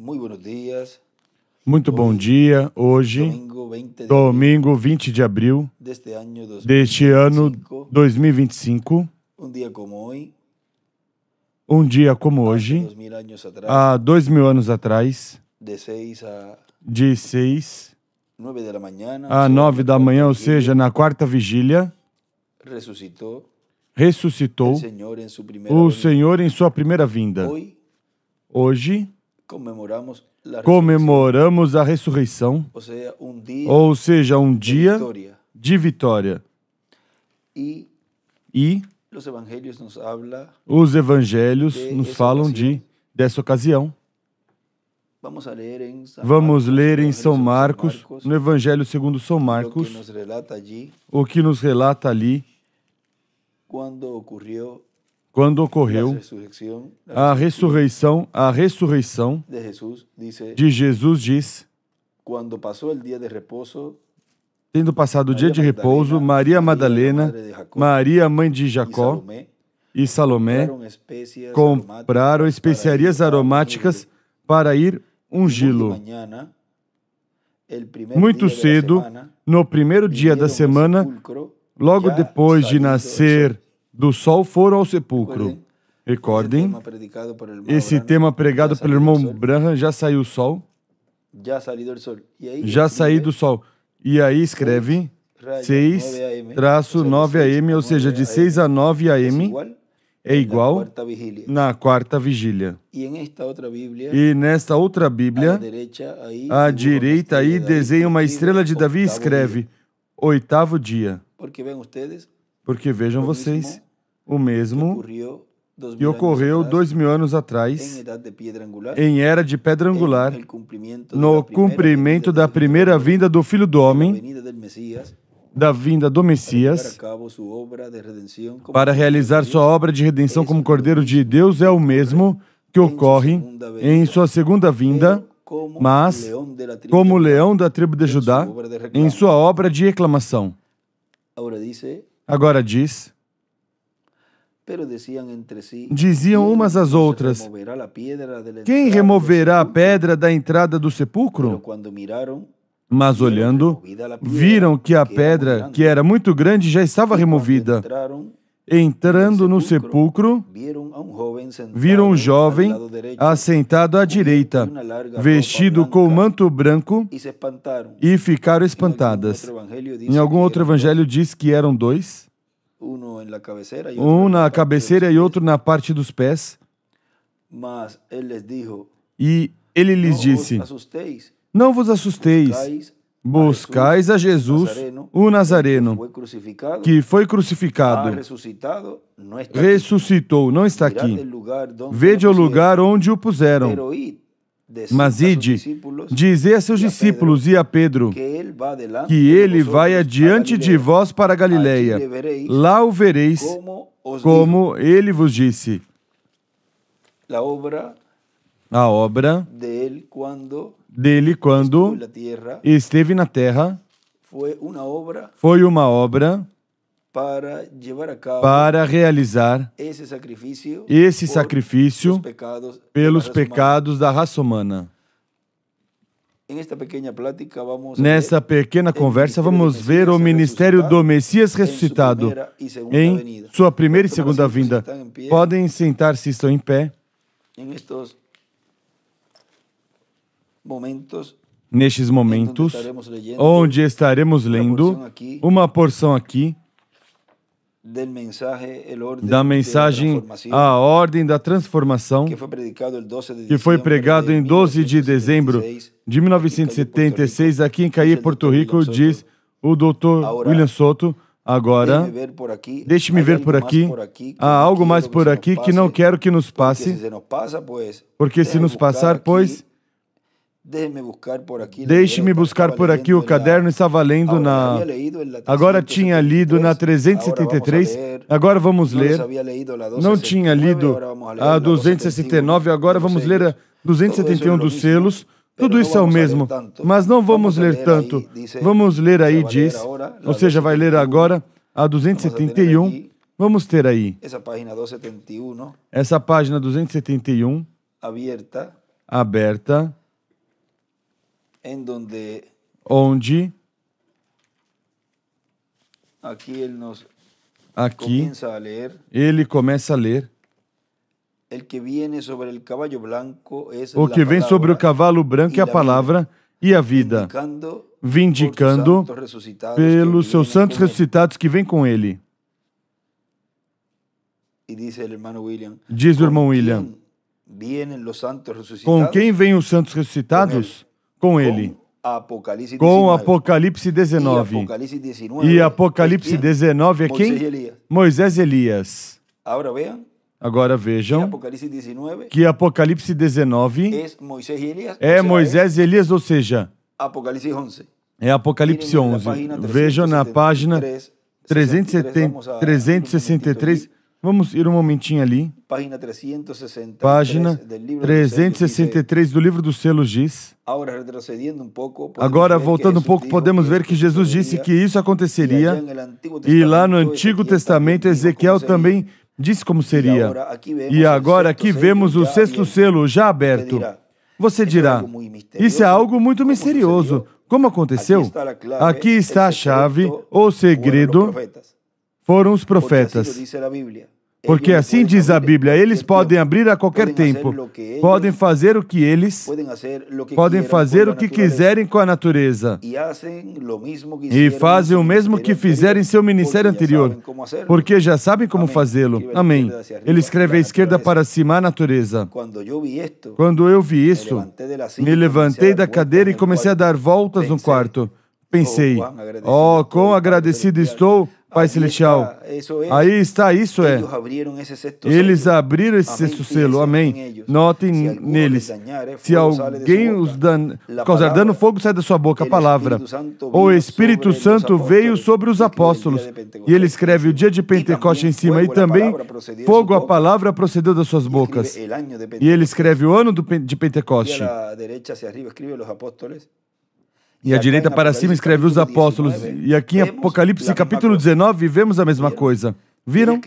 Muy buenos días. Muito bom dia. Hoje, domingo 20 de abril deste ano 2025, um dia como hoje, há 2000 anos atrás, de 6 a 9 da manhã, ou seja, na quarta vigília, ressuscitou o Senhor em sua primeira vinda. Hoje, comemoramos a ressurreição, ou seja, um dia de vitória. E os evangelhos nos falam dessa ocasião. Vamos ler em São Marcos, no Evangelho segundo São Marcos, o que nos relata ali quando ocorreu a ressurreição de Jesus, diz: tendo passado o dia de repouso, Maria Madalena, Maria, mãe de Jacó, e Salomé compraram especiarias aromáticas para ir ungí-lo. Muito cedo, no primeiro dia da semana, logo depois de nascer do sol, foram ao sepulcro. Recordem, esse tema pregado pelo irmão Branham, já saiu o sol. Já saí do sol. E aí escreve 6-9 AM, ou seja, de 6 a 9 AM, é igual na quarta vigília. E nesta outra Bíblia, à direita aí, desenha uma estrela de Davi e escreve 8º dia. Porque vejam vocês, o mesmo que ocorreu 2000 anos atrás, em era de pedra angular, no cumprimento da primeira vinda do Filho do Homem, da vinda do Messias, para realizar sua obra de redenção como Cordeiro de Deus, é o mesmo que ocorre em sua segunda vinda, mas como leão da tribo de Judá, em sua obra de reclamação. Agora diz: diziam umas às outras: quem removerá a pedra da entrada do sepulcro? Mas olhando, viram que a pedra, que era muito grande, já estava removida. Entrando no sepulcro, viram um jovem assentado à direita, vestido com manto branco, e ficaram espantadas. Em algum outro evangelho diz que eram dois, um na cabeceira e outro na parte dos pés. E ele lhes disse: não vos assusteis, buscais a Jesus, o Nazareno, que foi crucificado. Ressuscitou, não está aqui. Vede o lugar onde o puseram. Mas ide, dizei a seus discípulos e a Pedro, que ele vai adiante de vós para a Galileia. Lá o vereis, como ele vos disse. A obra dele quando esteve na terra foi uma obra para realizar esse sacrifício pelos pecados da raça humana. Nesta pequena conversa, vamos ver o ministério do Messias ressuscitado em sua primeira e segunda vinda. Podem sentar se estão em pé. Nestes momentos, onde estaremos lendo uma porção aqui da mensagem A Ordem da Transformação, que foi pregado em 12 de dezembro de 1976, aqui em Caí, Porto Rico, diz o Dr. William Soto. Agora, deixe-me ver por aqui, há algo mais por aqui que não quero que nos passe, porque se nos passar, pois, deixe-me buscar por aqui, o caderno estava lendo na... Agora tinha lido na 373, agora vamos ler. Não tinha lido a 269, agora vamos ler a 271 dos selos. Tudo isso é o mesmo, mas não vamos ler tanto. Vamos ler aí, diz, ou seja, vai ler agora a 271. Vamos ter aí essa página 271 aberta. aberta, onde aqui ele começa a ler. O que vem sobre o cavalo branco é a palavra e a vida, vindicando pelos seus santos ressuscitados que vêm com ele. Diz o irmão William, com quem vêm os santos ressuscitados? Com ele. Com Apocalipse 19. E Apocalipse 19 é quem? Moisés e Elias. Agora vejam que Apocalipse 19 é Moisés e Elias, ou seja, é Apocalipse 11. Vejam na página 363. Vamos ir um momentinho ali. Página 363 do livro dos selos diz. Agora, voltando um pouco, podemos ver que Jesus disse que isso aconteceria. E lá no Antigo Testamento, Ezequiel também disse como seria. E agora aqui vemos o sexto selo já aberto. Você dirá, isso é algo muito misterioso. Como aconteceu? Aqui está a chave, o segredo. Foram os profetas. Porque assim diz a Bíblia, eles podem abrir a qualquer tempo, podem fazer o que eles, podem fazer o que quiserem com a natureza. E fazem o mesmo que fizeram em seu ministério anterior, porque já sabem como fazê-lo. Amém. Ele escreve à esquerda para cima a natureza. Quando eu vi isso, me levantei da cadeira e comecei a dar voltas no quarto. Pensei, oh, quão agradecido estou, Pai Celestial. Aí está, isso é. Eles abriram esse sexto selo, amém. Notem neles. Se alguém os causar dano, fogo sai da sua boca, a palavra. O Espírito Santo veio sobre os apóstolos. E ele escreve o dia de Pentecoste em cima. E também fogo, a palavra, procedeu das suas bocas. E ele escreve o ano de Pentecoste. E à direita para cima escreve os apóstolos. E aqui em Apocalipse capítulo 19 vemos a mesma coisa. Viram?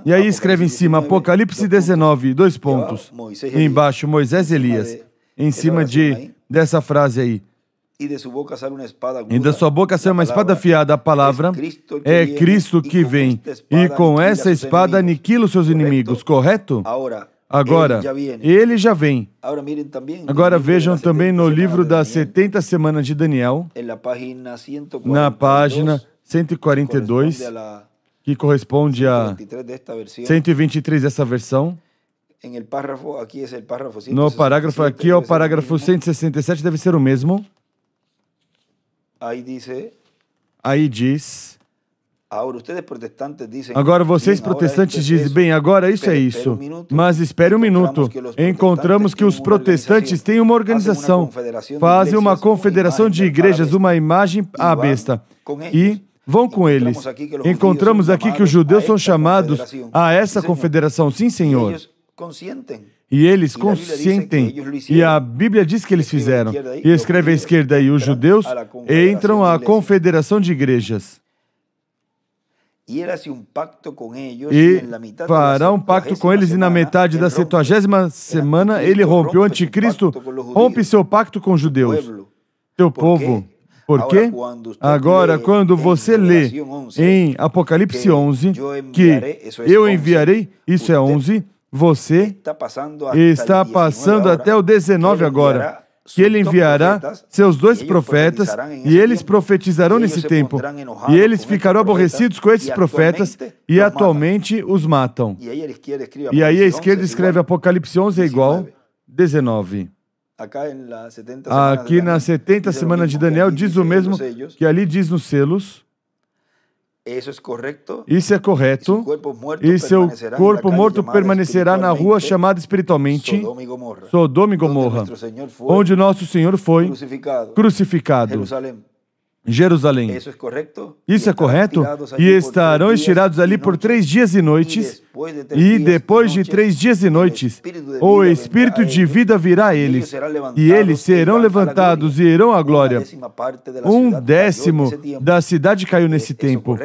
E aí escreve em cima Apocalipse 19, 2 pontos. E embaixo Moisés e Elias. Em cima dessa frase aí. E da sua boca sai uma espada afiada. A palavra é Cristo que vem. E com essa espada aniquila os seus inimigos. Correto? Agora, ele já vem. Agora vejam também no livro das 70 semanas de Daniel, na página 142, que corresponde a 123 dessa versão. No parágrafo aqui é o parágrafo 167, deve ser o mesmo. Aí diz... Agora vocês protestantes dizem, bem, agora isso é isso. Mas espere um minuto. Encontramos que os protestantes têm uma organização, fazem uma confederação de igrejas, uma imagem à besta, e vão com eles. Encontramos aqui que os judeus são chamados a essa confederação, sim, Senhor. E eles consentem, e a Bíblia diz que eles fizeram. E escreve à esquerda aí, os judeus entram à confederação de igrejas. E fará um pacto com eles, e na metade da 70ª semana ele rompe. O anticristo rompe seu pacto com os judeus, teu povo. Por quê? Agora, quando você lê em Apocalipse 11, que eu enviarei, isso é 11, você está passando até o 19 agora, que ele enviará seus 2 profetas, e eles profetizarão nesse tempo. E eles ficarão aborrecidos com esses profetas, e atualmente os matam. E aí a esquerda escreve Apocalipse 11 é igual 19. Aqui na 70 semana de Daniel diz o mesmo que ali diz nos selos. Isso é correto. E seu corpo morto permanecerá na rua chamada espiritualmente Sodoma e Gomorra, onde nosso Senhor foi crucificado. Jerusalém. Isso é correto? E estarão estirados ali por 3 dias e noites, e depois de 3 dias e noites, o Espírito de vida virá a eles, e eles serão levantados e irão à glória. 1/10 da cidade caiu nesse tempo.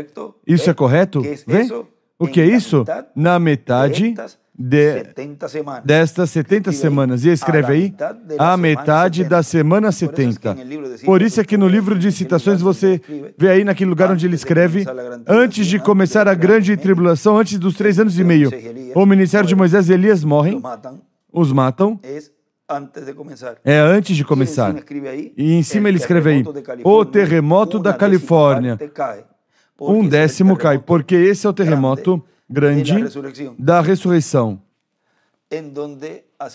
Isso é correto? Vem? O que é isso? Na metade destas 70 semanas. E escreve aí, a metade da semana 70. Por isso é que no livro de citações você vê aí naquele lugar onde ele escreve, antes de começar a grande tribulação, antes dos 3 anos e meio, o ministério de Moisés e Elias morrem, os matam. É antes de começar. E em cima ele escreve aí, o terremoto da Califórnia. 1/10 cai, porque esse é o terremoto grande da ressurreição,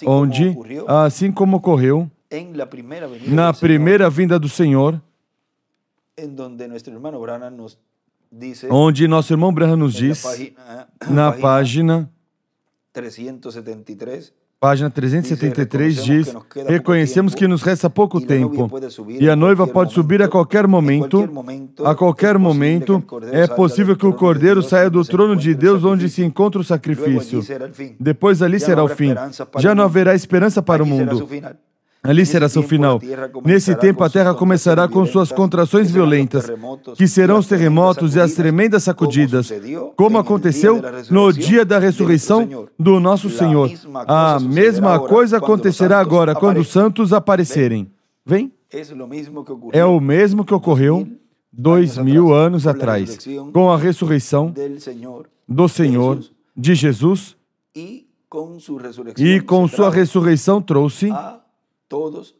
onde, assim como ocorreu na primeira vinda do Senhor, onde nosso irmão Branham nos diz, na página 373 diz, reconhecemos que nos resta pouco tempo e a noiva pode subir a qualquer momento. A qualquer momento é possível que o Cordeiro saia do trono de Deus onde se encontra o sacrifício. Depois ali será o fim. Já não haverá esperança para o mundo. Ali será seu final. Nesse tempo a terra começará com suas contrações violentas, que serão os terremotos e as tremendas sacudidas, como aconteceu no dia da ressurreição do nosso Senhor. A mesma coisa acontecerá agora, quando os santos aparecerem. Vem? É o mesmo que ocorreu 2000 anos atrás, com a ressurreição do Senhor, de Jesus, e com sua ressurreição trouxe todos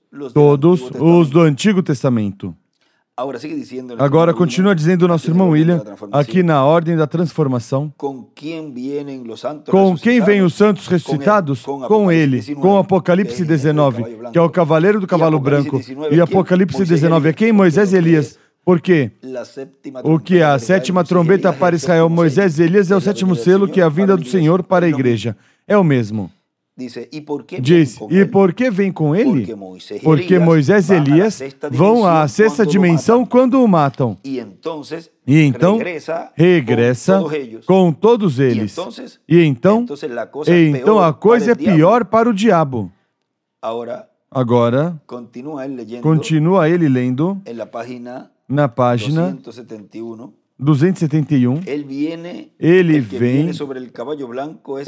os do Antigo Testamento. Agora continua dizendo o nosso irmão William, aqui na ordem da transformação. Com quem vêm os santos ressuscitados? Com ele, com Apocalipse 19, que é o cavaleiro do cavalo branco. E Apocalipse 19 é quem? Moisés e Elias. Por quê? O que é a 7ª trombeta para Israel, Moisés e Elias, é o 7º selo, que é a vinda do Senhor para a igreja. É o mesmo. Diz, e por que vem com ele? Porque Moisés e Elias vão à 6ª dimensão quando o matam. E então regressa com todos eles. E então a coisa é pior para o diabo. Agora, continua ele lendo na página 271, ele vem,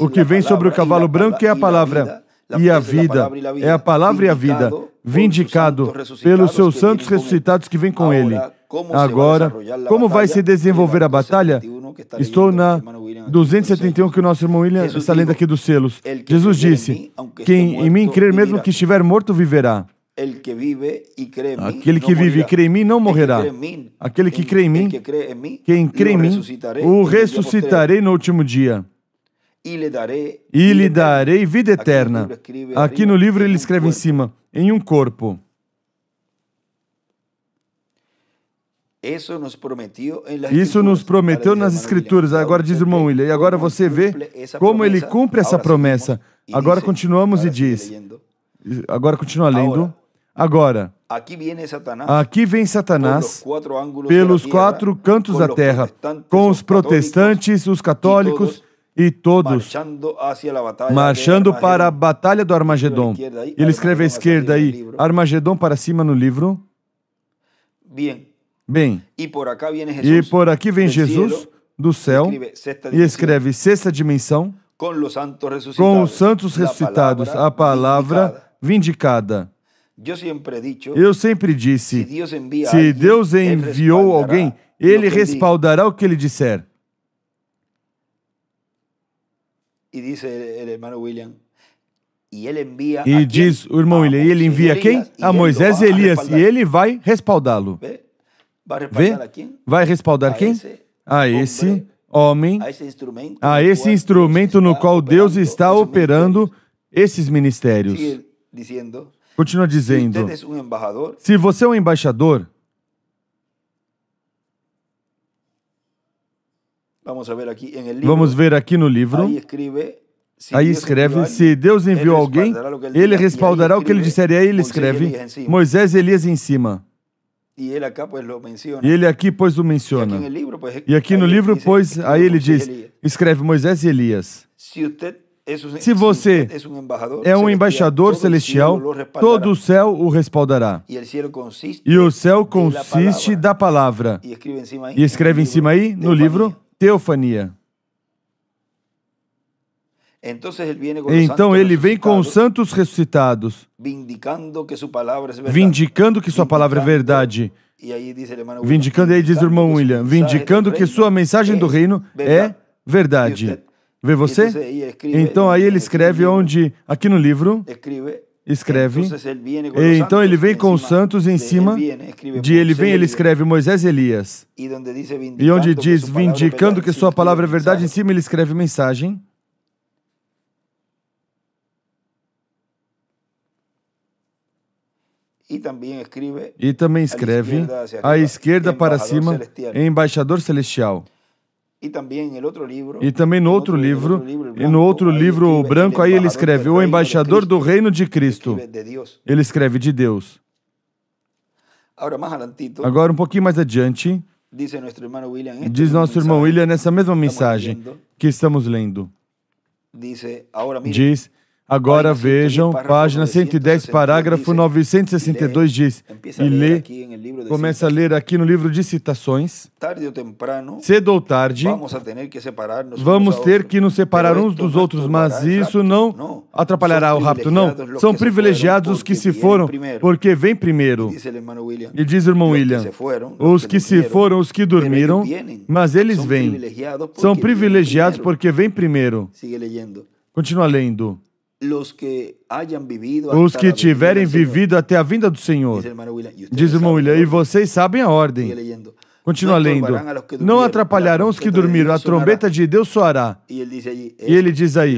o que vem sobre o cavalo branco é a palavra e a vida, é a palavra e a vida, vindicado pelos seus santos ressuscitados que vêm com ele. Agora, como vai se desenvolver a batalha? Estou na 271 que o nosso irmão William está lendo aqui dos selos. Jesus disse, quem em mim crer, mesmo que estiver morto, viverá. Aquele que vive e crê em mim não morrerá. Aquele que crê em mim, quem crê em mim, o ressuscitarei no último dia. E lhe darei vida eterna. Aqui no livro ele escreve em cima, em um corpo. Isso nos prometeu nas Escrituras. Agora diz o irmão William. E agora você vê como ele cumpre essa promessa. Agora continuamos e diz. Agora continua lendo. Agora, aqui vem Satanás pelos 4 cantos da terra, com os protestantes, os católicos e todos marchando para a batalha do Armagedon. Ele escreve à esquerda aí, Armagedon para cima no livro. Bem, e por aqui vem Jesus do céu e escreve 6ª dimensão com os santos ressuscitados, a palavra vindicada. Eu sempre disse, se Deus enviou alguém, ele respaldará o que ele disser. E diz o irmão William, ele envia quem? A Moisés e Elias, e ele vai respaldá-lo. Vê? Vai respaldar quem? A esse homem, a esse instrumento no qual Deus está operando esses ministérios. Continua dizendo, se você é um embaixador, vamos ver aqui no livro, aí escreve, se Deus enviou alguém, ele respaldará o que ele disser. E aí ele escreve, Moisés e Elias em cima. E ele aqui, pois, o menciona. E aqui no livro, pois, aí ele diz, escreve Moisés e Elias. Se você é um embaixador celestial, todo o céu o respaldará. E o céu consiste da palavra. E escreve em cima aí, no livro, teofania. Então ele vem com os santos ressuscitados, vindicando que sua palavra é verdade. Vindicando, aí diz o irmão William, vindicando que sua mensagem do reino é verdade. Vê você? Então aí ele escreve onde, aqui no livro, escreve. Então ele vem com os santos em cima de ele vem, ele escreve Moisés e Elias. E onde diz vindicando que sua palavra é verdade, em cima ele escreve mensagem. E também escreve à esquerda para cima, embaixador celestial. E também no outro livro, e no outro livro branco, aí ele escreve o embaixador do reino de Cristo. Ele escreve de Deus. Agora, um pouquinho mais adiante, diz nosso irmão William nessa mesma mensagem que estamos lendo. Diz... Agora vejam, página 110, parágrafo 962 diz, e lê, começa a ler aqui no livro de citações, cedo ou tarde, vamos ter que nos separar uns dos outros, mas isso não atrapalhará o rapto, não. São privilegiados os que se foram, porque vem primeiro. E diz o irmão William, os que se foram, os que dormiram, mas eles vêm. São privilegiados porque vêm primeiro. Continua lendo. Os que tiverem vivido até a vinda do Senhor. Diz o irmão William, e vocês sabem a ordem. Continua lendo. Não atrapalharão os que dormiram, a trombeta de Deus soará. E ele diz aí,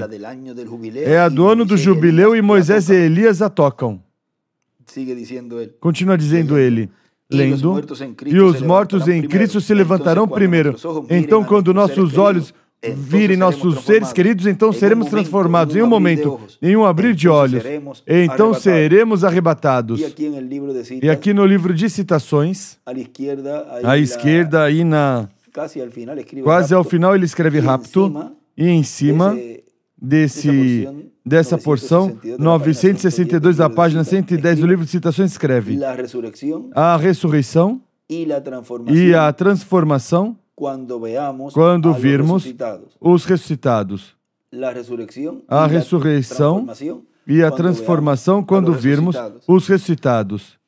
é a do ano do jubileu e Moisés e Elias a tocam. Continua dizendo ele, lendo, e os mortos em Cristo se levantarão primeiro. Então, quando nossos olhos virem nossos seres queridos, então seremos transformados em um momento, em um abrir de olhos. Então seremos arrebatados. E aqui no livro de citações, à esquerda, aí quase ao final, ele escreve rapto, e em cima dessa porção, 962 da página 110 do livro de citações, escreve a ressurreição e a transformação quando virmos os ressuscitados. A ressurreição e a transformação quando virmos os ressuscitados.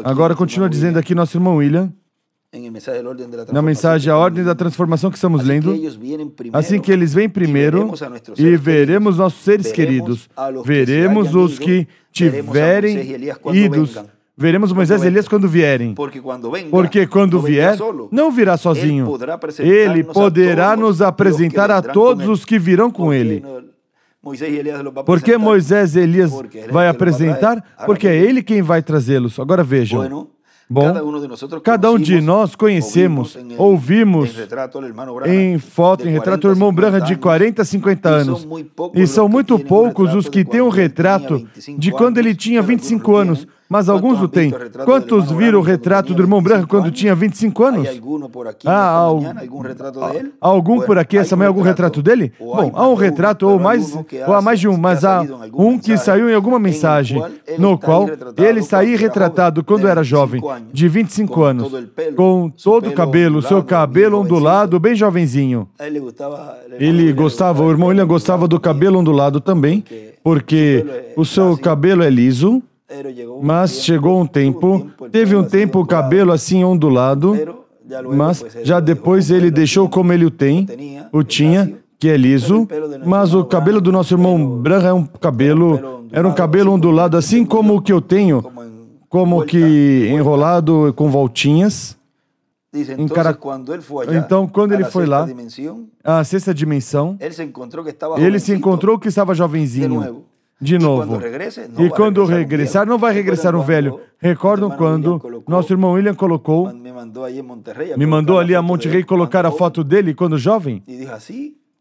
Agora continua dizendo aqui nosso irmão William, na mensagem A Ordem da Transformação que estamos lendo, assim que eles vêm primeiro e veremos nossos seres queridos, veremos os que tiverem idos. Veremos Moisés e Elias quando vierem. Porque quando vier, não virá sozinho. Ele poderá nos apresentar a todos os que virão com ele. Por que Moisés e Elias vai apresentar? Porque é ele quem vai trazê-los. Agora vejam. Bom, cada um de nós conhecemos, ouvimos em foto, em retrato, o irmão Branham de 40 a 50 anos. E são muito poucos os que têm um retrato de quando ele tinha 25 anos. Mas alguns o têm. Quantos viram o retrato do irmão Branham quando tinha 25 anos? Algum por aqui essa manhã, algum retrato dele? Bom, há um retrato, ou há mais de um, mas há um que saiu em alguma mensagem, no qual ele saía retratado quando era jovem, de 25 anos, com todo o cabelo, seu cabelo ondulado, bem jovenzinho. Ele gostava, o irmão William gostava do cabelo ondulado também, porque o seu cabelo é liso. Mas chegou um tempo, teve um tempo o cabelo assim ondulado, mas já depois ele deixou como ele o tinha, que é liso, mas o cabelo do nosso irmão Branham era um cabelo ondulado assim como o que eu tenho, como que enrolado com voltinhas. Então, quando ele foi lá, a sexta dimensão, ele se encontrou que estava jovenzinho. De novo. E quando regressar, não vai regressar um velho. Recordam quando nosso irmão William me mandou ali a Monterrey colocar a foto dele quando jovem?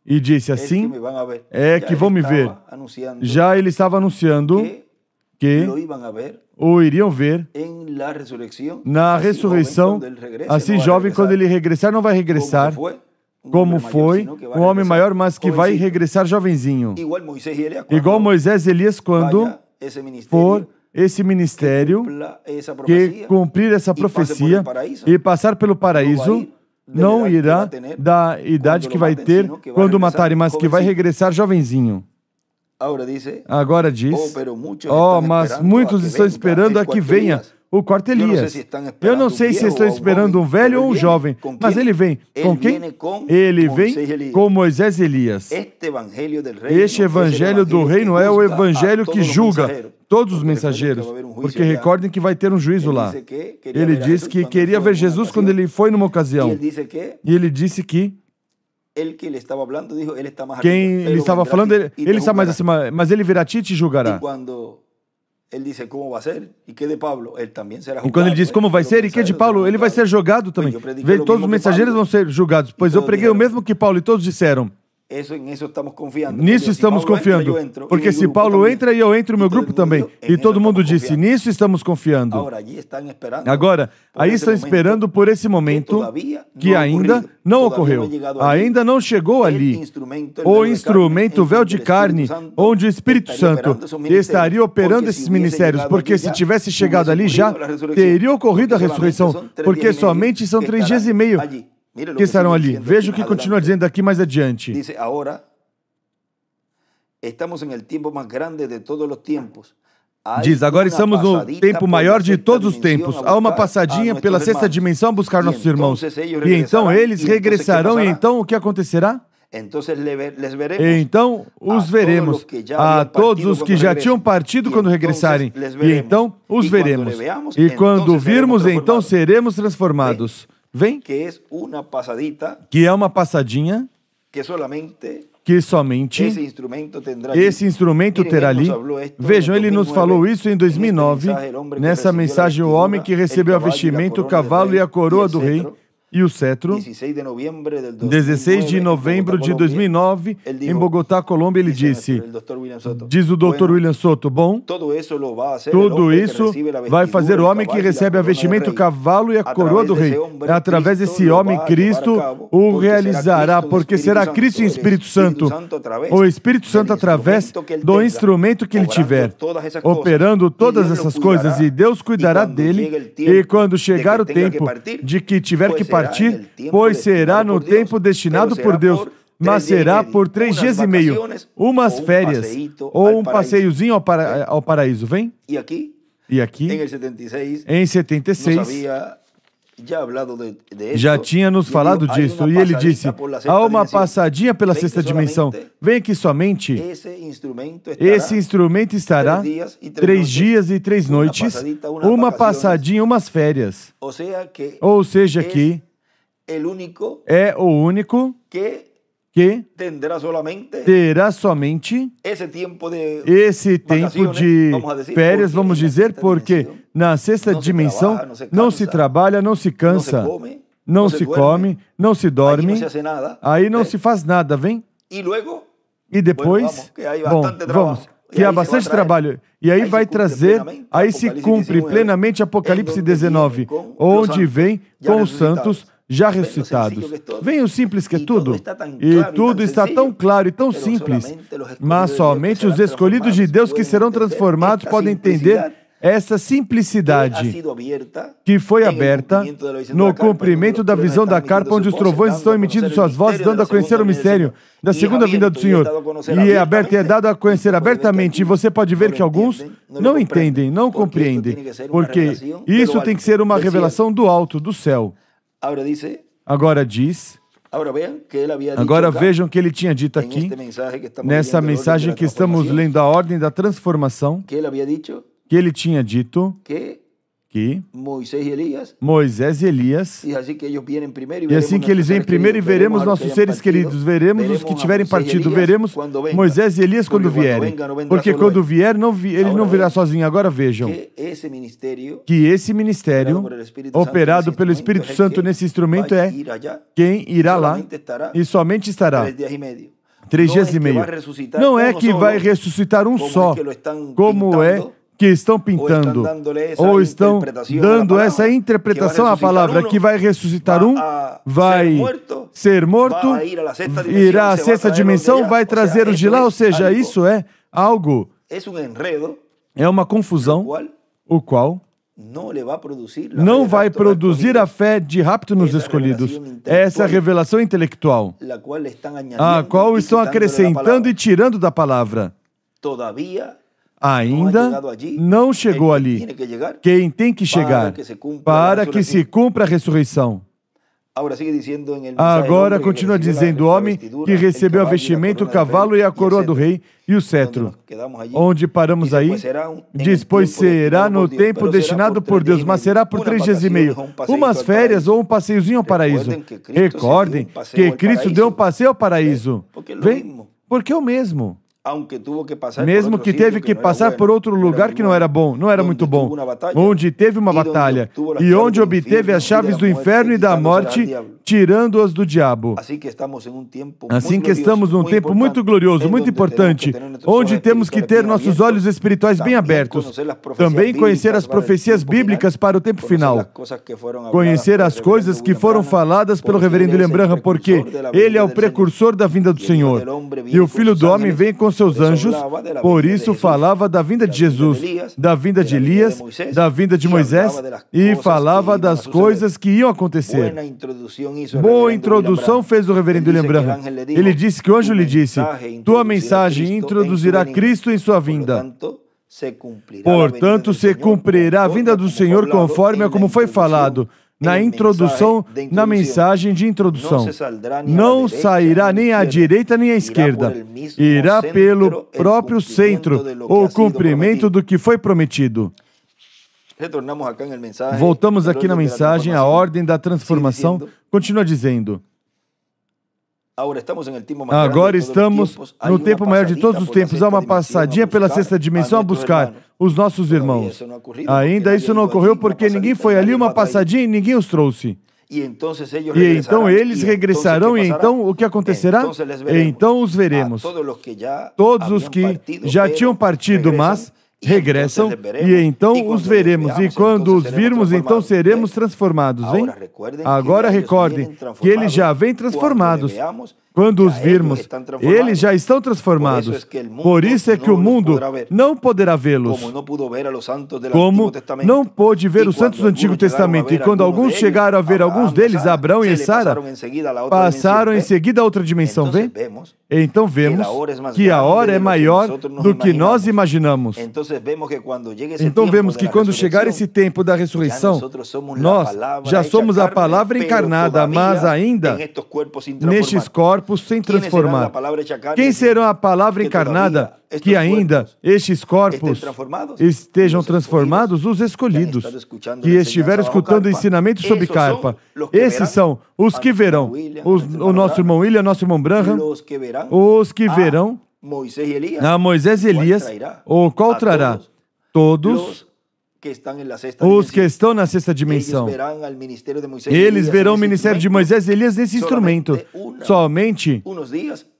E disse assim, é que vão me ver. Já ele estava anunciando que o iriam ver na ressurreição, assim jovem, quando ele regressar, não vai regressar como foi um homem maior, mas que vai regressar jovenzinho. Igual Moisés e Elias, quando for esse ministério que cumprir essa profecia e passar pelo paraíso, não irá da idade que vai ter quando matarem, mas que vai regressar jovenzinho. Agora diz, mas muitos estão esperando a que venha o quarto Elias. Eu não sei se estão esperando um velho ou um jovem, mas ele vem. Com quem? Ele vem com Moisés e Elias. Este evangelho do reino é o evangelho que julga todos os mensageiros, porque recordem que vai ter um juízo lá. Ele disse que queria ver Jesus quando ele foi numa ocasião. E ele disse que quem ele estava falando, ele está mais acima, mas ele virá a ti e te julgará. E quando ele diz como vai ser e que de Paulo, ele vai ser julgado também. Todos os mensageiros vão ser julgados, pois eu preguei o mesmo que Paulo e todos disseram. Nisso estamos confiando, porque se Paulo entra e eu entro, o meu grupo também. E todo mundo disse, nisso estamos confiando. Agora, aí estão esperando por esse momento que ainda não ocorreu. Ainda não chegou ali o instrumento, o véu de carne, onde o Espírito Santo estaria operando esses ministérios, porque se tivesse chegado ali já, teria ocorrido a ressurreição, porque somente são 3 dias e meio que estarão ali. Veja o que continua dizendo aqui mais adiante. Diz, agora estamos no tempo maior de todos os tempos. Há uma passadinha pela 6ª dimensão a buscar nossos irmãos. E então eles regressarão, e então o que acontecerá? Então os veremos, a todos os que já tinham partido quando regressarem, e então os veremos. E quando virmos, então seremos transformados. Vem? Que é uma passadinha que somente esse instrumento terá ali. Vejam, ele nos falou isso em 2009, nessa mensagem, o homem que recebeu a vestimenta, o cavalo e a coroa do rei, e o cetro, 16 de novembro de 2009, em Bogotá, Colômbia, ele disse, diz o Dr. William Soto, bom, tudo isso vai fazer o homem que recebe a vestimenta, o cavalo e a coroa do rei. Através desse homem, Cristo o realizará, porque será Cristo em Espírito Santo, o Espírito Santo através do instrumento que ele tiver, operando todas essas coisas, e Deus cuidará dele, e quando chegar o tempo de que tiver que partir, pois será no tempo destinado por Deus, mas será por 3 dias e meio, umas férias, ou um passeiozinho ao paraíso, vem? E aqui, em 76, já tinha nos falado disso, e ele disse, há uma passadinha pela 6ª dimensão, vem que somente esse instrumento estará 3 dias e 3 noites, uma passadinha, umas férias, ou seja que é o único que terá somente esse tempo de férias, vamos dizer, porque na 6ª dimensão não se trabalha, não se cansa, não se come, não se dorme, aí não se faz nada, vem? E depois, bom, vamos, que há bastante trabalho, e aí vai trazer, aí se cumpre plenamente Apocalipse 19, onde vem com os santos já ressuscitados. Vem o simples que é tudo, e tudo está tão claro e tão simples, mas somente os escolhidos de Deus que serão transformados podem entender essa simplicidade que foi aberta no cumprimento da visão da carpa, onde os trovões estão emitindo suas vozes, dando a conhecer o mistério da segunda vinda do Senhor. E é aberto e é dado a conhecer abertamente. E você pode ver que alguns não entendem, não compreendem, porque isso tem que ser uma revelação do alto, do céu. Agora diz, agora vejam que ele tinha dito aqui, nessa mensagem que estamos lendo, a ordem da transformação, que ele tinha dito que Moisés e Elias, e assim que eles vêm primeiro e veremos nossos seres queridos, veremos os que tiverem partido, veremos Moisés e Elias quando vierem, porque quando vier, ele não virá sozinho. Agora vejam que esse ministério, operado pelo Espírito Santo nesse instrumento, é quem irá lá e somente estará 3 dias e meio. Não é que vai ressuscitar um só, como é que estão pintando, ou estão dando essa interpretação à palavra, que vai ressuscitar um, vai ser morto, irá à 6ª dimensão, vai trazer os de lá, ou seja, isso é algo, é uma confusão, o qual não vai produzir a fé de rapto nos escolhidos. Essa revelação intelectual, a qual estão acrescentando e tirando da palavra. Ainda não chegou ali. Quem tem que chegar para que se cumpra a ressurreição. Agora continua dizendo o homem que recebeu a vestimenta, o cavalo e a coroa do rei e o cetro. Onde paramos aí? Diz, pois será no tempo destinado por Deus, mas será por 3 dias e meio. Umas férias ou um passeiozinho ao paraíso. Recordem que Cristo deu um passeio ao paraíso. Vem, porque é o mesmo. Mesmo que teve que passar por outro lugar que não era bom, não era muito bom, onde teve uma batalha e onde obteve as chaves do inferno e da morte, tirando-as do diabo. Assim que estamos num tempo muito glorioso, muito importante, onde temos que ter nossos olhos espirituais bem abertos, também conhecer as profecias bíblicas para o tempo final, conhecer as coisas que foram faladas pelo reverendo William Branham, porque ele é o precursor da vinda do Senhor, e o Filho do Homem vem com seus anjos, por isso falava da vinda de Jesus, da vinda de Elias, da vinda de Moisés, e falava das coisas que iam acontecer. Boa introdução fez o reverendo William Branham. Ele disse que o anjo lhe disse, tua mensagem introduzirá Cristo em sua vinda. Portanto, se cumprirá a vinda do Senhor conforme a como foi falado na introdução, na mensagem de introdução. Não sairá nem à direita nem à esquerda. Irá pelo próprio centro, o cumprimento do que foi prometido. Voltamos aqui na mensagem, a ordem da transformação. Continua dizendo. Agora estamos no tempo maior de todos os tempos. Há uma passadinha pela sexta dimensão a buscar os nossos irmãos. Ainda isso não ocorreu porque ninguém foi ali uma passadinha e ninguém os trouxe. E então eles regressarão e então o que acontecerá? Então os veremos. Todos os que já tinham partido, mas regressam, e então os veremos, e quando os virmos, então seremos transformados, hein? Agora recordem que eles já vêm transformados. Quando os virmos, eles já estão transformados. Por isso é que o mundo não poderá vê-los, como não pôde ver os santos do Antigo Testamento. E quando alguns chegaram a ver alguns deles, Abraão e Sara, passaram em seguida a outra dimensão, vê? Então vemos que a hora é maior do que nós imaginamos. Então vemos que quando chegar esse tempo da ressurreição, nós já somos a palavra encarnada, mas ainda nestes corpos sem transformar. Quem serão a palavra encarnada que ainda estes corpos estejam transformados? Os escolhidos, que estiveram escutando o ensinamento sobre carpa. Esses são os que verão. O nosso irmão William, nosso irmão Branham, os que verão a Moisés e Elias, o qual trará todos os que estão na sexta dimensão. Eles verão o ministério de Moisés e Elias nesse instrumento. Somente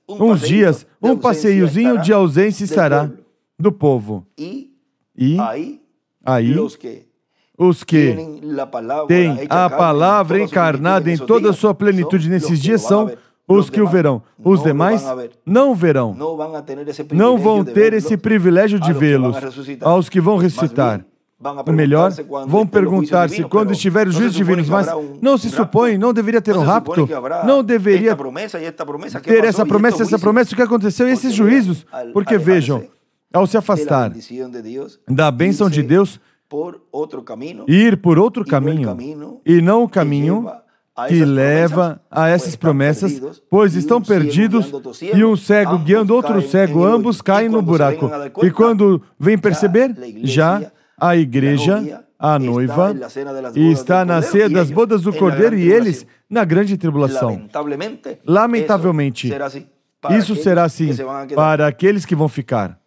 uns dias, um passeiozinho de ausência estará do povo. E aí, os que têm a palavra encarnada em toda a sua plenitude nesses dias são os que o verão. Os demais não o verão. Não vão ter esse privilégio de vê-los. Aos que vão ressuscitar. O melhor, vão perguntar-se quando estiver os juízes divinos, mas não se supõe, não deveria ter um rapto, não deveria ter essa promessa, o que aconteceu e esses juízos, porque vejam, ao se afastar da bênção de Deus, ir por outro caminho, e não o caminho que leva a essas promessas, pois estão perdidos, e um cego guiando outro cego, ambos caem no buraco. E quando vem perceber, já a igreja, a noiva, está na ceia das bodas do Cordeiro e eles na grande tribulação. Lamentavelmente, isso será assim para aqueles que vão ficar.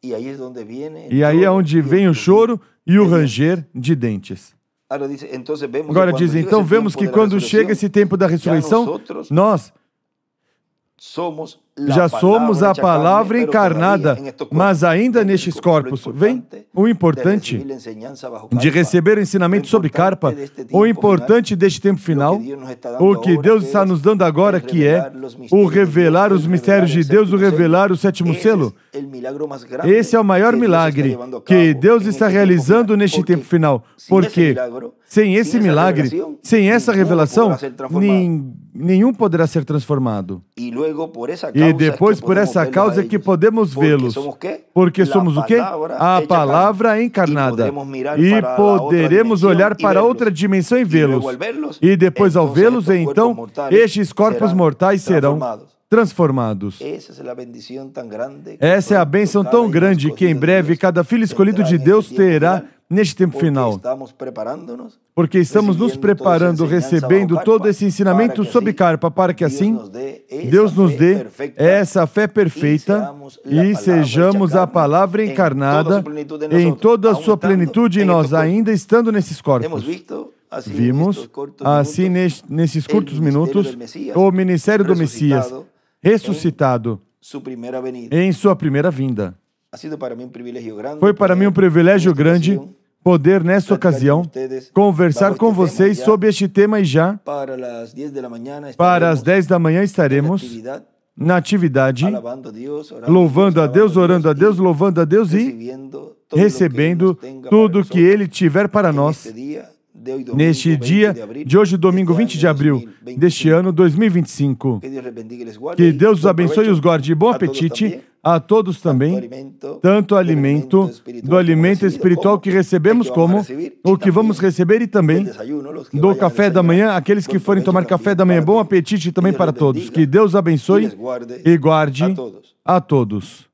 E aí é onde vem o choro e o ranger de dentes. Agora diz, então vemos que quando chega esse tempo da ressurreição, nós Já somos a palavra encarnada, mas ainda nestes corpos. Vem o importante de receber o ensinamento sobre Karpa, o importante deste tempo final, o que Deus está nos dando agora, que é o revelar os mistérios de Deus, o revelar o sétimo selo. Esse é o maior milagre que Deus está realizando neste tempo final, porque sem esse milagre, sem essa revelação, nenhum poderá ser transformado. E depois, por essa causa, que podemos vê-los. Porque somos o quê? A palavra encarnada. E poderemos olhar para outra dimensão e vê-los. E depois, ao vê-los, então, estes corpos mortais serão transformados. Essa é a bênção tão grande que em breve cada filho escolhido de Deus terá neste tempo final. Porque estamos nos preparando, recebendo todo esse ensinamento sobre Karpa, para que assim Deus nos dê essa fé perfeita e sejamos a palavra encarnada em toda a sua plenitude, e nós ainda estando nesses corpos. Vimos, assim, nesses curtos minutos, o ministério do Messias ressuscitado em sua primeira vinda. Foi para mim um privilégio grande poder, nesta ocasião, conversar com vocês sobre este tema, e já para as 10 da manhã estaremos na atividade, louvando a Deus, orando a Deus, louvando a Deus e recebendo tudo que Ele tiver para nós neste dia de hoje, domingo 20 de abril deste ano 2025. Que Deus os abençoe e os guarde. Bom apetite a todos também, tanto do alimento espiritual que recebemos, como o que vamos receber, e também do café da manhã. Aqueles que forem tomar café da manhã, bom apetite também para todos. Que Deus abençoe e guarde a todos.